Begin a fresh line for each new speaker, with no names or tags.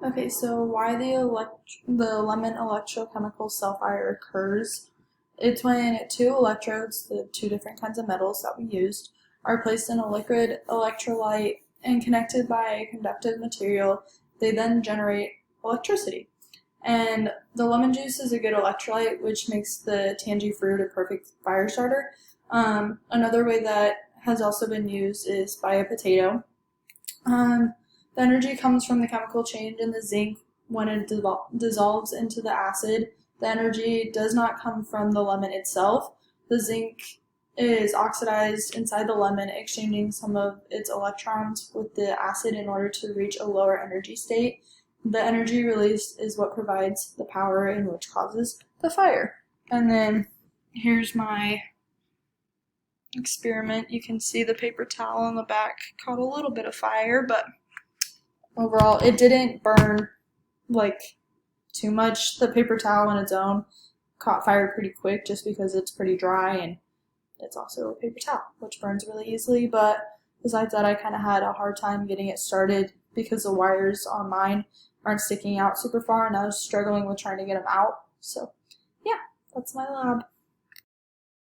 Okay, so why the lemon electrochemical cell fire occurs? It's when two electrodes, the two different kinds of metals that we used, are placed in a liquid electrolyte and connected by a conductive material. They then generate electricity. And the lemon juice is a good electrolyte, which makes the tangy fruit a perfect fire starter. Another way that has also been used is by a potato. Um, the energy comes from the chemical change in the zinc when it dissolves into the acid. The energy does not come from the lemon itself. The zinc is oxidized inside the lemon, exchanging some of its electrons with the acid in order to reach a lower energy state. The energy released is what provides the power and which causes the fire. And then here's my experiment. You can see the paper towel on the back caught a little bit of fire, but overall it didn't burn like too much. The paper towel on its own caught fire pretty quick just because it's pretty dry and it's also a paper towel, which burns really easily. But besides that, I kind of had a hard time getting it started because the wires on mine aren't sticking out super far and I was struggling with trying to get them out. So yeah, that's my lab.